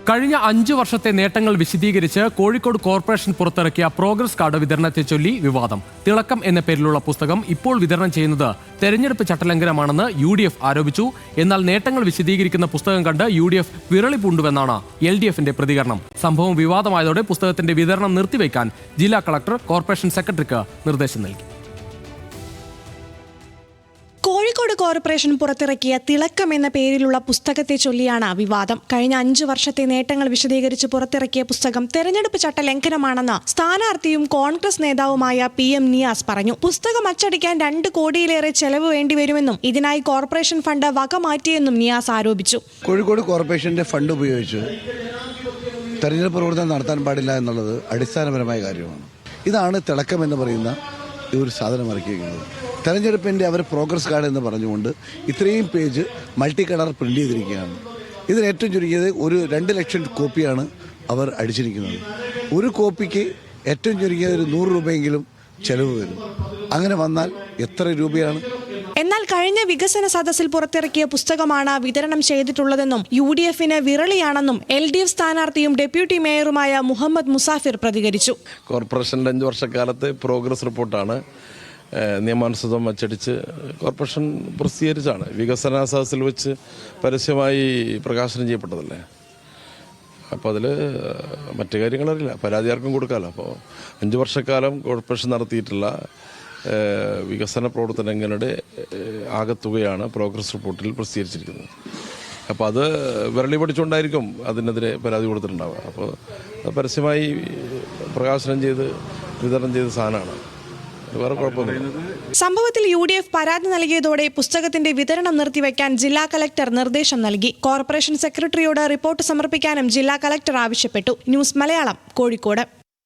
കഴിഞ്ഞ 5 വർഷത്തെ നേട്ടങ്ങൾ വിശദീകരിച്ച് കോഴിക്കോട് കോർപ്പറേഷൻ പുറത്തിറക്കിയ പ്രോഗ്രസ് കാർഡ് വിതരണത്തെ ചൊല്ലി വിവാദം. തിളക്കം എന്ന പേരിലുള്ള പുസ്തകം ഇപ്പോൾ വിതരണം ചെയ്യുന്നത് തെരഞ്ഞെടുപ്പ് ചട്ടലംഘനമാണെന്ന് UDF ആരോപിച്ചു. എന്നാൽ നേട്ടങ്ങൾ വിശദീകരിക്കുന്ന പുസ്തകം കണ്ട് UDF വിരളി പൂണ്ടുവെന്നാണ് LDFന്റെ പ്രതികരണം. സംഭവം വിവാദമായതോടെ പുസ്തകത്തിന്റെ വിതരണം നിർത്തിവെക്കാൻ ജില്ലാ കളക്ടർ കോർപ്പറേഷൻ സെക്രട്ടറിക്ക് നിർദ്ദേശം നൽകി. കോഴിക്കോട് കോർപ്പറേഷൻ പുറത്തിറക്കിയ തിളക്കം എന്ന പേരിലുള്ള പുസ്തകത്തെ ചൊല്ലിയാണ് വിവാദം. കഴിഞ്ഞ 5 വർഷത്തെ നേട്ടങ്ങൾ വിശദീകരിച്ച് പുറത്തിറക്കിയ പുസ്തകം തെരഞ്ഞെടുപ്പ് ചട്ട ലംഘനമാണെന്ന് സ്ഥാനാർത്ഥിയും കോൺഗ്രസ് നേതാവുമായ PM നിയാസ് പറഞ്ഞു. പുസ്തകം അച്ചടിക്കാൻ 2 കോടിയിലേറെ ചെലവ് വേണ്ടിവരുമെന്നും ഇതിനായി കോർപ്പറേഷൻ ഫണ്ട് വകമാറ്റിയെന്നും നിയാസ് ആരോപിച്ചു. കോഴിക്കോട് കോർപ്പറേഷന്റെ ഫണ്ട് ഉപയോഗിച്ച് തെരഞ്ഞെടുപ്പ് പ്രവർത്തനം നടത്താൻ പാടില്ല എന്നുള്ളത് അടിസ്ഥാനപരമായ കാര്യമാണ്. ഇതാണ് തിളക്കം എന്ന് പറയുന്ന ഒരു സാധനം ഇറക്കിയിരിക്കുന്നത്. തെരഞ്ഞെടുപ്പിൻ്റെ അവർ പ്രോഗ്രസ് കാർഡ് എന്ന് പറഞ്ഞുകൊണ്ട് ഇത്രയും പേജ് മൾട്ടി കളർ പ്രിൻ്റ് ചെയ്തിരിക്കുകയാണ്. ഇതിന് ഏറ്റവും ചുരുങ്ങിയത് ഒരു 2 ലക്ഷം കോപ്പിയാണ് അവർ അടിച്ചിരിക്കുന്നത്. ഒരു കോപ്പിക്ക് ഏറ്റവും ചുരുങ്ങിയത് ഒരു 100 രൂപയെങ്കിലും ചെലവ് വരും. അങ്ങനെ വന്നാൽ എത്ര രൂപയാണ്? എന്നാൽ കഴിഞ്ഞ വികസന സദസ്സിൽ പുറത്തിറക്കിയ പുസ്തകമാണ് വിതരണം ചെയ്തിട്ടുള്ളതെന്നും UDFന് വിരളിയാണെന്നും LDF സ്ഥാനാർത്ഥിയും ഡെപ്യൂട്ടി മേയറുമായ മുഹമ്മദ് മുസാഫിർ പ്രതികരിച്ചു. കോർപ്പറേഷൻ്റെ 5 വർഷക്കാലത്തെ പ്രോഗ്രസ് റിപ്പോർട്ടാണ് നിയമാനുസൃതം അച്ചടിച്ച് കോർപ്പറേഷൻ പ്രസിദ്ധീകരിച്ചാണ്. വികസന സദസ്സിൽ വെച്ച് പരസ്യമായി പ്രകാശനം ചെയ്യപ്പെട്ടതല്ലേ. അപ്പോൾ അതിൽ മറ്റു കാര്യങ്ങളറിയില്ല, പരാതി ആർക്കും കൊടുക്കാമല്ലോ. അപ്പോൾ 5 വർഷക്കാലം കോർപ്പറേഷൻ നടത്തിയിട്ടുള്ള വികസന പ്രവർത്തനങ്ങളുടെ ആകത്തുകയാണ് പ്രോഗ്രസ് റിപ്പോർട്ടിൽ പ്രസിദ്ധീകരിച്ചിരിക്കുന്നത്. അപ്പോൾ അത് വിരളി പഠിച്ചുകൊണ്ടായിരിക്കും അതിനെതിരെ പരാതി കൊടുത്തിട്ടുണ്ടാവുക. അപ്പോൾ പരസ്യമായി പ്രകാശനം ചെയ്ത് വിതരണം ചെയ്ത സാധനമാണ്. വേറെ കുഴപ്പമൊന്നുമില്ല. സംഭവത്തിൽ UDF പരാതി നൽകിയതോടെ പുസ്തകത്തിന്റെ വിതരണം നിർത്തിവെക്കാൻ ജില്ലാ കളക്ടർ നിർദ്ദേശം നൽകി. കോർപ്പറേഷൻ സെക്രട്ടറിയോട് റിപ്പോർട്ട് സമർപ്പിക്കാനും ജില്ലാ കളക്ടർ ആവശ്യപ്പെട്ടു. ന്യൂസ് മലയാളം, കോഴിക്കോട്.